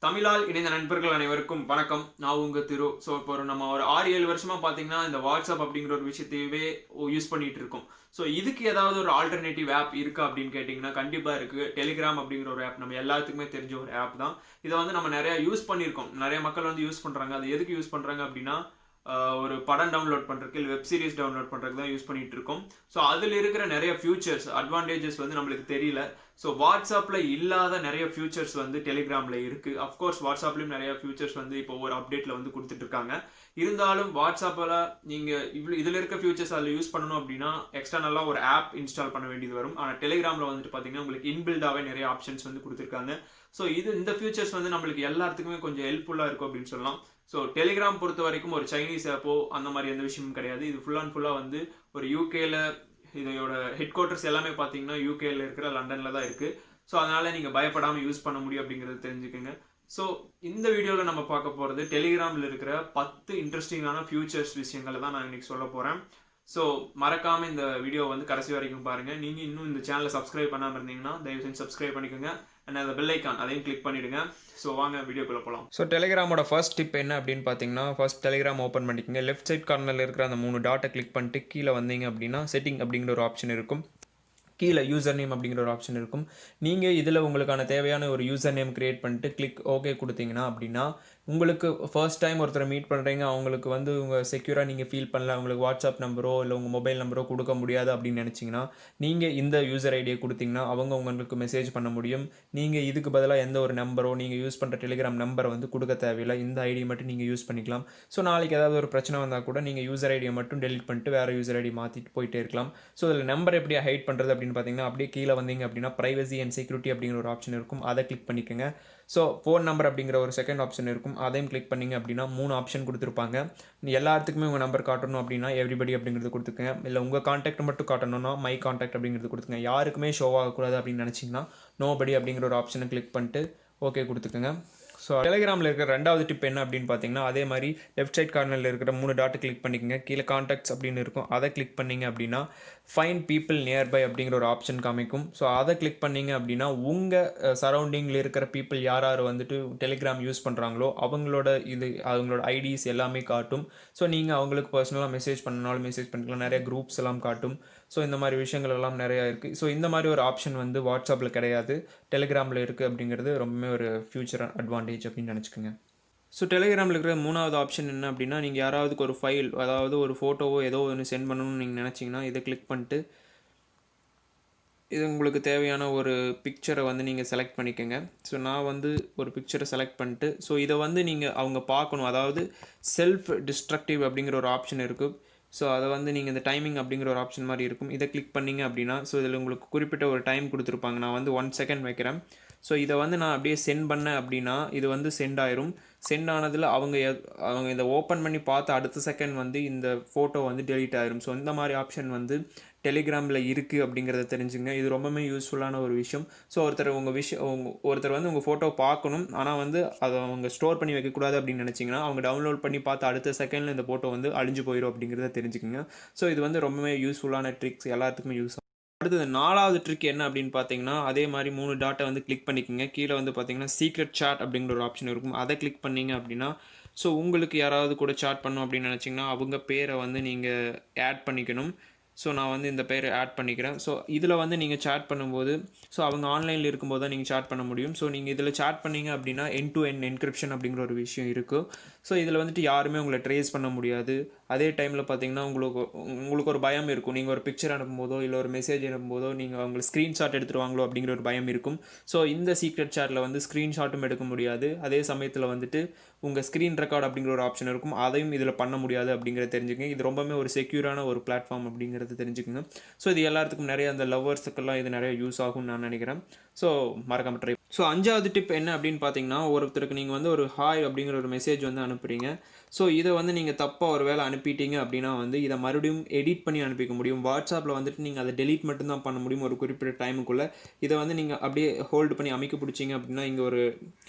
தமிழால் இணைந்த நண்பர்கள் அனைவருக்கும் வணக்கம். நான் உங்க திரு. ஸோ இப்போ நம்ம ஒரு 6-7 வருஷமா பார்த்தீங்கன்னா, இந்த வாட்ஸ்அப் அப்படிங்கிற ஒரு விஷயத்தையவே யூஸ் பண்ணிட்டு இருக்கோம். ஸோ இதுக்கு ஏதாவது ஒரு ஆல்டர்னேட்டிவ் ஆப் இருக்கா அப்படின்னு கேட்டிங்கன்னா, கண்டிப்பா இருக்கு. டெலிகிராம் அப்படிங்கிற ஒரு ஆப் நம்ம எல்லாத்துக்குமே தெரிஞ்ச ஒரு ஆப் தான். இதை வந்து நம்ம நிறைய யூஸ் பண்ணியிருக்கோம். நிறைய மக்கள் வந்து யூஸ் பண்றாங்க. அது எதுக்கு யூஸ் பண்றாங்க அப்படின்னா, ஒரு படம் டவுன்லோட் பண்றதுக்கு இல்லை வெப் சீரிஸ் டவுன்லோட் பண்றதுக்கு தான் யூஸ் பண்ணிட்டு இருக்கோம். ஸோ அதில் இருக்கிற நிறைய ஃபியூச்சர்ஸ் அட்வான்டேஜஸ் வந்து நம்மளுக்கு தெரியல. ஸோ வாட்ஸ்அப்பில் இல்லாத நிறைய ஃபியூச்சர்ஸ் வந்து டெலிகிராமில் இருக்குது. அஃப்கோர்ஸ் வாட்ஸ்அப்லேயும் நிறைய ஃபியூச்சர்ஸ் வந்து இப்போ ஒரு அப்டேட்டில் வந்து கொடுத்துட்டு இருக்காங்க. இருந்தாலும் வாட்ஸ்அப்பில் நீங்கள் இதில் இருக்க ஃபியூச்சர்ஸ் அதில் யூஸ் பண்ணணும் அப்படின்னா எக்ஸ்டர்னலாக ஒரு ஆப் இன்ஸ்டால் பண்ண வேண்டியது வரும். ஆனால் டெலிகிராமில் வந்துட்டு பார்த்தீங்கன்னா உங்களுக்கு இன்பில்டாகவே நிறைய ஆப்ஷன்ஸ் வந்து கொடுத்துருக்காங்க. ஸோ இந்த ஃபியூச்சர்ஸ் வந்து நம்மளுக்கு எல்லாத்துக்குமே கொஞ்சம் ஹெல்ப்ஃபுல்லாக இருக்கும் அப்படின்னு சொல்லலாம். ஸோ டெலிகிராம் பொறுத்த வரைக்கும் ஒரு சைனீஸ் ஆப்போ அந்த மாதிரி எந்த விஷயமும் கிடையாது. இது ஃபுல் அண்ட் ஃபுல்லாக வந்து ஒரு யூகேல இதோட ஹெட் குவார்ட்டர்ஸ் எல்லாமே பார்த்தீங்கன்னா யூகேல இருக்கிற லண்டனில் தான் இருக்குது. ஸோ அதனால் நீங்கள் பயப்படாமல் யூஸ் பண்ண முடியும் அப்படிங்கிறது தெரிஞ்சுக்கோங்க. ஸோ இந்த வீடியோவில் நம்ம பார்க்க போகிறது டெலிகிராமில் இருக்கிற 10 இன்ட்ரெஸ்டிங்கான ஃபியூச்சர்ஸ் விஷயங்களை தான் நான் இன்னைக்கு சொல்ல போகிறேன். ஸோ மறக்காமல் இந்த வீடியோ வந்து கடைசி வரைக்கும் பாருங்கள். நீங்கள் இன்னும் இந்த சேனலை சப்ஸ்கிரைப் பண்ணாமல் இருந்தீங்கன்னா தயவு செஞ்சு சப்ஸ்கிரைப் பண்ணிக்கோங்க. அண்ட் அந்த பெல் ஐக்கான் அதையும் கிளிக் பண்ணிவிடுங்க. ஸோ வாங்க வீடியோக்குள்ளே போகலாம். ஸோ டெலிகிராமோட ஃபர்ஸ்ட் டிப் என்ன அப்படின்னு பார்த்தீங்கன்னா, ஃபர்ஸ்ட் டெலிகிராம் ஓப்பன் பண்ணிக்கோங்க. லெஃப்ட் சைட் கார்னரில் இருக்கிற அந்த 3 டாட்டை கிளிக் பண்ணிட்டு கீழே வந்தீங்க அப்படின்னா செட்டிங் அப்படிங்கிற ஒரு ஆப்ஷன் இருக்கும். கீழே யூசர் நேம் அப்படிங்கிற ஒரு ஆப்ஷன் இருக்கும். நீங்கள் இதில் உங்களுக்கான தேவையான ஒரு யூசர் நேம் க்ரியேட் பண்ணிட்டு கிளிக் ஓகே கொடுத்தீங்கன்னா அப்படின்னா, உங்களுக்கு ஃபர்ஸ்ட் டைம் ஒருத்தரை மீட் பண்ணுறீங்க, அவங்களுக்கு வந்து உங்கள் செக்யூராக நீங்கள் ஃபீல் பண்ணல, உங்களுக்கு வாட்ஸ்அப் நம்பரோ இல்லை உங்கள் மொபைல் நம்பரோ கொடுக்க முடியாது அப்படின்னு நினச்சிங்கன்னா, நீங்கள் இந்த யூசர் ஐடியை கொடுத்தீங்கன்னா அவங்க உங்களுக்கு மெசேஜ் பண்ண முடியும். நீங்கள் இதுக்கு பதிலாக எந்த ஒரு நம்பரோ நீங்கள் யூஸ் பண்ணுற டெலிகிராம் நம்பரை வந்து கொடுக்க தேவையில்லை. இந்த ஐடியை மட்டும் நீங்கள் யூஸ் பண்ணிக்கலாம். ஸோ நாளைக்கு ஏதாவது ஒரு பிரச்சனை வந்தால் கூட நீங்கள் யூசர் ஐடியை மட்டும் டெலிட் பண்ணிட்டு வேறு யூசர் ஐடி மாற்றிட்டு போயிட்டே இருக்கலாம். ஸோ அதில் நம்பர் எப்படி ஹைட் பண்ணுறது அப்படின்னு பார்த்தீங்கன்னா, அப்படியே கீழே வந்தீங்க அப்படின்னா பிரைவசி அண்ட் செக்யூரிட்டி அப்படிங்கிற ஒரு ஆப்ஷன் இருக்கும். அதை கிளிக் பண்ணிக்கோங்க. ஸோ ஃபோன் நம்பர் அப்படிங்கிற ஒரு செகண்ட் ஆப்ஷன் இருக்கும். அதையும் கிளிக் பண்ணிங்க அப்படின்னா 3 ஆப்ஷன் கொடுத்துருப்பாங்க. எல்லாத்துக்குமே உங்கள் நம்பர் காட்டணும் அப்படின்னா எவ்ரிபடி அப்படிங்கிறது கொடுத்துக்கங்க. இல்லை உங்கள் கான்டாக்ட் மட்டும் காட்டணும்னா மை கான்டாக்ட் அப்படிங்கிறது கொடுத்துங்க. யாருக்குமே ஷோ ஆகக்கூடாது அப்படின்னு நினச்சிங்கன்னா நோபடி அப்படிங்கிற ஒரு ஆப்ஷனை கிளிக் பண்ணிட்டு ஓகே கொடுத்துக்கோங்க. ஸோ டெலிகிராமில் இருக்கிற ரெண்டாவது டிப் என்ன அப்படின்னு பார்த்தீங்கன்னா, அதே மாதிரி லெஃப்ட் சைட் கார்னரில் இருக்கிற 3 டாட்டை கிளிக் பண்ணிக்கோங்க. கீழே கான்டாக்ட்ஸ் அப்படின்னு இருக்கும். அதை கிளிக் பண்ணிங்க அப்படின்னா ஃபைண்ட் பீப்புள் நியர்பை அப்படிங்கிற ஒரு ஆப்ஷன் காமிக்கும். ஸோ அதை கிளிக் பண்ணிங்க அப்படின்னா உங்கள் சரௌண்டிங்கில் இருக்கிற பீப்புள் யார் யார் வந்துட்டு டெலிகிராம் யூஸ் பண்ணுறாங்களோ அவங்களோட ஐடிஸ் எல்லாமே காட்டும். ஸோ நீங்கள் அவங்களுக்கு பர்சனலாக மெசேஜ் பண்ணனாலும் மெசேஜ் பண்ணிக்கலாம். நிறைய குரூப்ஸ் எல்லாம் காட்டும். ஸோ இந்த மாதிரி விஷயங்கள் எல்லாம் நிறையா இருக்குது. ஸோ இந்த மாதிரி ஒரு ஆப்ஷன் வந்து வாட்ஸ்அப்பில் கிடையாது, டெலிகிராமில் இருக்குது அப்படிங்கிறது ரொம்பவே ஒரு ஃபியூச்சர் அட்வான்டேஜ் அப்படின்னு நினச்சிக்கோங்க. ஸோ டெலிகிராமில் இருக்கிற 3வது ஆப்ஷன் என்ன அப்படின்னா, நீங்கள் யாராவதுக்கு ஒரு ஃபைல், அதாவது ஒரு ஃபோட்டோவோ ஏதோ ஒன்று சென்ட் பண்ணணும்னு நீங்கள் நினச்சிங்கன்னா இதை கிளிக் பண்ணிட்டு இது உங்களுக்கு தேவையான ஒரு பிக்சரை வந்து நீங்கள் செலக்ட் பண்ணிக்கோங்க. ஸோ நான் வந்து ஒரு பிக்சரை செலக்ட் பண்ணிட்டு ஸோ இதை வந்து நீங்கள் அவங்க பார்க்கணும். அதாவது செல்ஃப் டிஸ்ட்ரக்டிவ் அப்படிங்கிற ஒரு ஆப்ஷன் இருக்குது. ஸோ அதை வந்து நீங்கள் இந்த டைமிங் அப்படிங்கிற ஒரு ஆப்ஷன் மாதிரி இருக்கும். இதை கிளிக் பண்ணிங்க அப்படின்னா ஸோ இதில் உங்களுக்கு குறிப்பிட்ட ஒரு டைம் கொடுத்துருப்பாங்க. நான் வந்து 1 செகண்ட் வைக்கிறேன். ஸோ இதை வந்து நான் அப்படியே சென்ட் பண்ணேன் அப்படின்னா இது வந்து சென்ட் ஆயிரும். சென்ட் ஆனதில் அவங்க இதை ஓப்பன் பண்ணி பார்த்து அடுத்த செகண்ட் வந்து இந்த ஃபோட்டோ வந்து டெலீட் ஆயிரும். ஸோ இந்த மாதிரி ஆப்ஷன் வந்து டெலிகிராமில் இருக்குது அப்படிங்கிறத தெரிஞ்சுங்க. இது ரொம்பவே யூஸ்ஃபுல்லான ஒரு விஷயம். ஸோ ஒருத்தர் வந்து உங்கள் ஃபோட்டோ பார்க்கணும், ஆனால் வந்து அதை அவங்க ஸ்டோர் பண்ணி வைக்கக்கூடாது அப்படின்னு நினச்சிங்கன்னா அவங்க டவுன்லோட் பண்ணி பார்த்து அடுத்த செகண்டில் இந்த ஃபோட்டோ வந்து அழிஞ்சு போயிடும் அப்படிங்கிறத தெரிஞ்சுக்கோங்க. ஸோ இது வந்து ரொம்பவே யூஸ்ஃபுல்லான ட்ரிக்ஸ், எல்லாத்துக்குமே யூஸ் ஆகும். அடுத்தது 4வது ட்ரிக் என்ன அப்படின்னு பார்த்தீங்கன்னா, அதே மாதிரி 3 டாட்டை வந்து கிளிக் பண்ணிக்கோங்க. கீழே வந்து பார்த்தீங்கன்னா சீக்ரெட் சாட் அப்படிங்கிற ஒரு ஆப்ஷன் இருக்கும். அதை கிளிக் பண்ணிங்க அப்படின்னா ஸோ உங்களுக்கு யாராவது கூட சாட் பண்ணணும் அப்படின்னு நினச்சிங்கன்னா அவங்க பேரை வந்து நீங்கள் ஆட் பண்ணிக்கணும். ஸோ நான் வந்து இந்த பேரை ஆட் பண்ணிக்கிறேன். ஸோ இதில் வந்து நீங்கள் சாட் பண்ணும்போது ஸோ அவங்க ஆன்லைனில் இருக்கும்போது தான் நீங்கள் சாட் பண்ண முடியும். ஸோ நீங்கள் இதில் சாட் பண்ணிங்க அப்படின்னா என் டு என் என்கிரிப்ஷன் அப்படிங்கிற ஒரு விஷயம் இருக்குது. ஸோ இதில் வந்துட்டு யாருமே உங்களை ட்ரேஸ் பண்ண முடியாது. அதே டைமில் பார்த்தீங்கன்னா உங்களுக்கு ஒரு பயம் இருக்கும். நீங்கள் ஒரு பிக்சர் அனுப்பும்போதோ இல்லை ஒரு மெசேஜ் அனுப்பும்போதோ நீங்கள் அவங்க ஸ்க்ரீன்ஷாட் எடுத்துருவாங்களோ அப்படிங்கிற ஒரு பயம் இருக்கும். ஸோ இந்த சீக்ரெட் சாட்டில் வந்து ஸ்க்ரீன்ஷாட்டும் எடுக்க முடியாது. அதே சமயத்தில் வந்துட்டு உங்கள் ஸ்க்ரீன் ரெக்கார்ட் அப்படிங்கிற ஒரு ஆப்ஷன் இருக்கும். அதையும் இதில் பண்ண முடியாது அப்படிங்கிறத தெரிஞ்சுக்கங்க. இது ரொம்பவே ஒரு செக்யூரான ஒரு பிளாட்ஃபார்ம் அப்படிங்கிறது தெரிஞ்சுக்கோங்க. ஸோ இது எல்லாத்துக்கும் நிறைய அந்த லவ்வர்ஸுக்கெல்லாம் இது நிறைய யூஸ் ஆகும்னு நான் நினைக்கிறேன். ஸோ மறக்காம ட்ரை. ஸோ 5வது டிப் என்ன அப்படின்னு பார்த்தீங்கன்னா, ஒருத்தருக்கு நீங்கள் வந்து ஒரு ஹாய் அப்படிங்கிற ஒரு மெசேஜ் வந்து அனுப்புகிறீங்க. ஸோ இதை வந்து நீங்கள் தப்பாக ஒரு வேளை அனுப்பிட்டீங்க அப்படின்னா வந்து இதை மறுபடியும் எடிட் பண்ணி அனுப்பிக்க முடியும். வாட்ஸ்அப்பில் வந்துட்டு நீங்கள் அதை டெலீட் மட்டும்தான் பண்ண முடியும் ஒரு குறிப்பிட்ட டைமுக்குள்ளே. இதை வந்து நீங்கள் அப்படியே ஹோல்டு பண்ணி அமைக்க பிடிச்சிங்க அப்படின்னா இங்கே ஒரு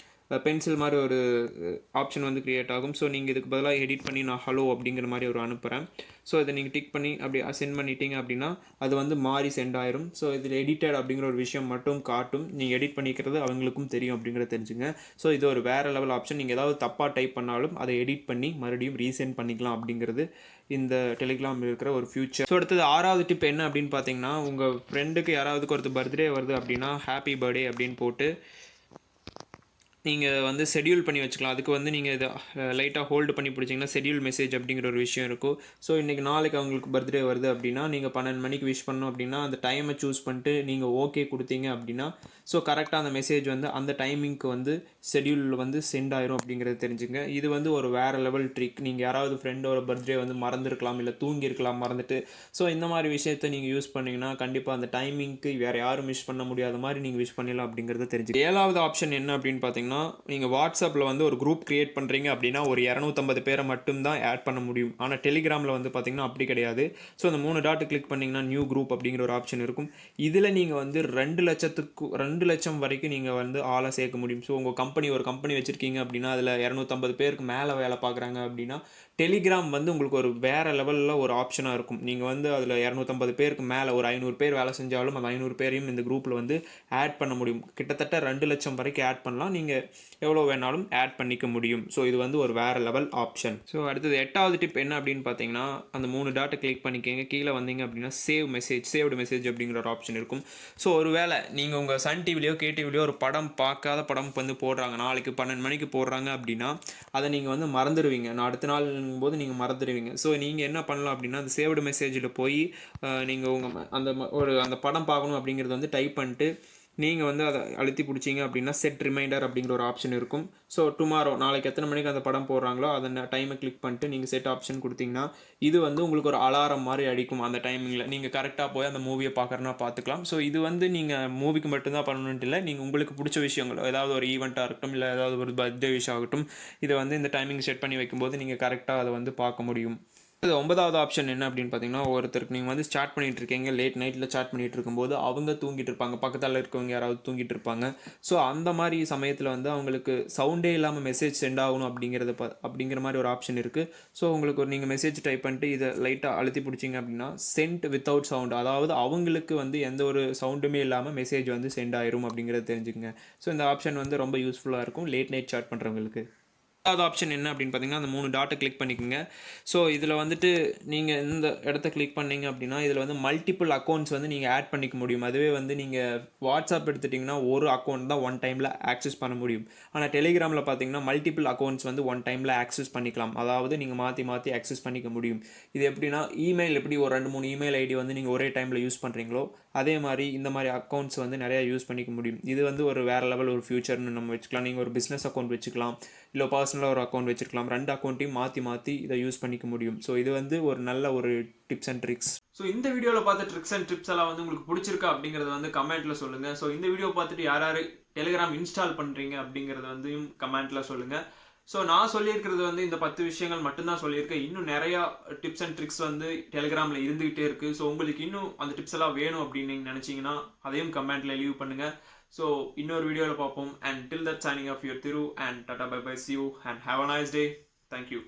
பென்சில் மாதிரி ஒரு ஆப்ஷன் வந்து க்ரியேட் ஆகும். ஸோ நீங்கள் இதுக்கு பதிலாக எடிட் பண்ணி நான் ஹலோ அப்படிங்கிற மாதிரி ஒரு அனுப்புகிறேன். ஸோ இதை நீங்கள் டிக் பண்ணி அப்படி சென்ட் பண்ணிட்டீங்க அப்படின்னா அது வந்து மாறி சென்ட் ஆயிரும். ஸோ இதில் எடிட்டட் அப்படிங்கிற ஒரு விஷயம் மட்டும் காட்டும். நீங்கள் எடிட் பண்ணிக்கிறது அவங்களுக்கும் தெரியும் அப்படிங்கிறத தெரிஞ்சுங்க. ஸோ இது ஒரு வேறு லெவல் ஆப்ஷன். நீங்கள் ஏதாவது தப்பாக டைப் பண்ணாலும் அதை எடிட் பண்ணி மறுபடியும் ரீசென்ட் பண்ணிக்கலாம் அப்படிங்கிறது இந்த டெலிகிராமில் இருக்கிற ஒரு ஃபியூச்சர். ஸோ அடுத்தது 6வது டிப் என்ன அப்படின்னு பார்த்தீங்கன்னா, உங்கள் ஃப்ரெண்டுக்கு யாராவதுக்கு ஒரு பர்த்டே வருது அப்படின்னா ஹாப்பி பர்த்டே அப்படின்னு போட்டு நீங்கள் வந்து ஷெட்யூல் பண்ணி வச்சுக்கலாம். அதுக்கு வந்து நீங்கள் இதை லைட்டாக ஹோல்டு பண்ணி பிடிச்சிங்கன்னா ஷெட்யூல் மெசேஜ் அப்படிங்கிற ஒரு விஷயம் இருக்கும். ஸோ இன்றைக்கி நாளைக்கு அவங்களுக்கு பர்த்டே வருது அப்படின்னா நீங்கள் 12 மணிக்கு விஷ் பண்ணணும் அப்படின்னா அந்த டைமை சூஸ் பண்ணிட்டு நீங்கள் ஓகே கொடுத்தீங்க அப்படின்னா ஸோ கரெக்டாக அந்த மெசேஜ் வந்து அந்த டைமிங்க்கு வந்து ஷெட்யூலில் வந்து சென்ட் ஆயிரும் அப்படிங்கிறது தெரிஞ்சுங்க. இது வந்து ஒரு வேறு லெவல் ட்ரிக். நீங்கள் யாராவது ஃப்ரெண்டோட பர்த்டே வந்து மறந்துருக்கலாம், இல்லை தூங்கியிருக்கலாம் மறந்துட்டு. ஸோ இந்த மாதிரி விஷயத்தை நீங்கள் யூஸ் பண்ணிங்கன்னா கண்டிப்பாக அந்த டைமிங்க்கு வேறு யாரும் விஷ் பண்ண முடியாத மாதிரி நீங்கள் விஷ் பண்ணிடலாம் அப்படிங்கிறது தெரிஞ்சு. 7வது ஆப்ஷன் என்ன அப்படின்னு பார்த்தீங்கன்னா, நீங்கள் வாட்ஸ்அப்பில் வந்து ஒரு குரூப் கிரியேட் பண்ணுறீங்க அப்படின்னா ஒரு 250 பேரை மட்டும்தான் ஆட் பண்ண முடியும். ஆனால் டெலிகிராமில் வந்து பார்த்தீங்கன்னா அப்படி கிடையாது. ஸோ அந்த 3 டாட்டு கிளிக் பண்ணிங்கன்னா நியூ குரூப் அப்படிங்கிற ஒரு ஆப்ஷன் இருக்கும். இதில் நீங்கள் வந்து 2 லட்சம் வரைக்கும் நீங்கள் வந்து ஆளை சேர்க்க முடியும். ஸோ உங்கள் ஒரு கம்பெனி வச்சுருக்கீங்க அப்படின்னா அதில் 250 பேருக்கு மேலே வேலை பார்க்குறாங்க அப்படின்னா டெலிகிராம் வந்து உங்களுக்கு ஒரு வேறு லெவலில் ஒரு ஆப்ஷனாக இருக்கும். நீங்கள் வந்து அதில் 250 பேருக்கு மேலே ஒரு 500 பேர் வேலை செஞ்சாலும் அந்த 500 பேரையும் இந்த குரூப்பில் வந்து ஆட் பண்ண முடியும். கிட்டத்தட்ட 2 லட்சம் வரைக்கும் ஆட் பண்ணலாம். நீங்கள் எவ்வளோ வேணாலும் ஆட் பண்ணிக்க முடியும். ஸோ இது வந்து ஒரு வேறு லெவல் ஆப்ஷன். ஸோ அடுத்தது 8வது டிப் என்ன அப்படின்னு பார்த்தீங்கன்னா, அந்த 3 டாட்டை கிளிக் பண்ணிக்கங்க. கீழே வந்தீங்க அப்படின்னா சேவ்டு மெசேஜ் அப்படிங்கிற ஒரு ஆப்ஷன் இருக்கும். ஸோ ஒரு வேளை நீங்கள் உங்கள் சன் டிவிலையோ கேடிவிலையோ ஒரு படம் பார்க்காத படம் வந்து போடுறாங்க, நாளைக்கு 12 மணிக்கு போடுறாங்க அப்படின்னா அதை நீங்கள் வந்து மறந்துடுவீங்க. நான் அடுத்த நாள் போது நீங்கள் மறந்துடுவீங்க. ஸோ நீங்கள் என்ன பண்ணலாம் அப்படின்னா அந்த சேவ்டு மெசேஜில் போய் நீங்கள் உங்கள் அந்த படம் பார்க்கணும் அப்படிங்கிறது வந்து டைப் பண்ணிட்டு நீங்கள் வந்து அதை அழுத்தி பிடிச்சிங்க அப்படின்னா செட் ரிமைண்டர் அப்படிங்கிற ஒரு ஆப்ஷன் இருக்கும். ஸோ டுமாரோ நாளைக்கு எத்தனை மணிக்கு அந்த படம் போடுறாங்களோ அந்த டைமை கிளிக் பண்ணிட்டு நீங்கள் செட் ஆப்ஷன் கொடுத்தீங்கன்னா இது வந்து உங்களுக்கு ஒரு அலாரம் மாதிரி அடிக்கும். அந்த டைமிங்கில் நீங்கள் கரெக்டாக போய் அந்த மூவியை பார்க்குறனா பார்த்துக்கலாம். ஸோ இது வந்து நீங்கள் மூவிக்கு மட்டும்தான் பண்ணணுன்ட்டு இல்லை, நீங்கள் உங்களுக்கு பிடிச்ச விஷயங்கள் ஏதாவது ஒரு ஈவெண்ட்டாக இருக்கட்டும், இல்லை ஏதாவது ஒரு பர்த்டே விஷ் ஆகட்டும், இதை வந்து இந்த டைமிங் செட் பண்ணி வைக்கும்போது நீங்கள் கரெக்டாக அதை வந்து பார்க்க முடியும். 9வது ஆப்ஷன் என்ன அப்படின்னு பார்த்தீங்கன்னா, ஒருத்தருக்கு நீங்கள் வந்து சாட் பண்ணிகிட்டு இருக்கீங்க, லேட் நைட்டில் சாட் பண்ணிகிட்டு இருக்கும்போது அவங்க தூங்கிட்டு இருப்பாங்க, பக்கத்தில் இருக்கவங்க யாராவது தூங்கிட்டு இருப்பாங்க. ஸோ அந்த மாதிரி சமயத்தில் வந்து அவங்களுக்கு சவுண்டே இல்லாமல் மெசேஜ் சென்ட் ஆகணும் அப்படிங்கிற மாதிரி ஒரு ஆப்ஷன் இருக்குது. ஸோ உங்களுக்கு நீங்கள் மெசேஜ் டைப் பண்ணிட்டு இதை லைட்டாக அழுத்தி பிடிச்சிங்க அப்படின்னா சென்ட் வித்தவுட் சவுண்ட், அதாவது அவங்களுக்கு வந்து எந்த ஒரு சவுண்டுமே இல்லாமல் மெசேஜ் வந்து சென்ட் ஆயிரும் அப்படிங்கிறத தெரிஞ்சுக்கங்க. ஸோ இந்த ஆப்ஷன் வந்து ரொம்ப யூஸ்ஃபுல்லாக இருக்கும் லேட் நைட் சாட் பண்ணுறவங்களுக்கு. 10வது ஆப்ஷன் என்ன அப்படின்னு பார்த்தீங்கன்னா, அந்த 3 டாட்டை கிளிக் பண்ணிக்கோங்க. ஸோ இதில் வந்துட்டு நீங்கள் இந்த இடத்த கிளிக் பண்ணீங்க அப்படின்னா இதில் வந்து மல்டிபிள் அக்கௌண்ட்ஸ் வந்து நீங்கள் ஆட் பண்ணிக்க முடியும். அதுவே வந்து நீங்கள் வாட்ஸ்அப் எடுத்துட்டிங்கன்னா ஒரு அக்கௌண்ட் தான் ஒன் டைமில் ஆக்சஸ் பண்ண முடியும். ஆனால் டெலிகிராமில் பார்த்தீங்கன்னா மல்டிபிள் அக்கௌண்ட்ஸ் வந்து ஒன் டைமில் ஆக்சஸ் பண்ணிக்கலாம். அதாவது நீங்கள் மாற்றி ஆக்சஸ் பண்ணிக்க முடியும். இது எப்படின்னா இமெயில் எப்படி ஒரு 2-3 இமெயில் ஐடி வந்து நீங்கள் ஒரே டைமில் யூஸ் பண்ணுறீங்களோ அதே மாதிரி இந்த மாதிரி அக்கௌண்ட்ஸ் வந்து நிறையா யூஸ் பண்ணிக்க முடியும். இது வந்து ஒரு வேறு லெவல் ஒரு ஃபியூச்சர்னு நம்ம வச்சுக்கலாம். நீங்கள் ஒரு பிஸ்னஸ் அக்கௌண்ட் வச்சுக்கலாம், இல்லை பர்சனலாக ஒரு அக்கௌண்ட் வச்சுருக்கலாம். 2 அக்கௌண்ட்டையும் மாற்றி இதை யூஸ் பண்ணிக்க முடியும். ஸோ இது வந்து ஒரு நல்ல ஒரு டிப்ஸ் அண்ட் ட்ரிக்ஸ். ஸோ இந்த வீடியோவில் பார்த்த ட்ரிக்ஸ் அண்ட் டிப்ஸ் எல்லாம் வந்து உங்களுக்கு பிடிச்சிருக்கா அப்படிங்கிறத வந்து கமெண்ட்டில் சொல்லுங்கள். ஸோ இந்த வீடியோ பார்த்துட்டு யார் டெலிகிராம் இன்ஸ்டால் பண்ணுறீங்க அப்படிங்கிறத வந்து கமெண்ட்டில் சொல்லுங்கள். ஸோ நான் சொல்லியிருக்கிறது வந்து இந்த 10 விஷயங்கள் மட்டும்தான் சொல்லியிருக்கேன். இன்னும் நிறையா டிப்ஸ் அண்ட் ட்ரிக்ஸ் வந்து டெலிகிராமில் இருந்துகிட்டே இருக்குது. ஸோ உங்களுக்கு இன்னும் அந்த டிப்ஸ் எல்லாம் வேணும் அப்படின்னு நீங்கள் நினச்சிங்கன்னா அதையும் கமெண்ட்டில் லீவ் பண்ணுங்கள். So இன்னொரு வீடியோவில் பார்ப்போம். And till that, signing off, your Thiru, and tata bye bye, see you and have a nice day. Thank you.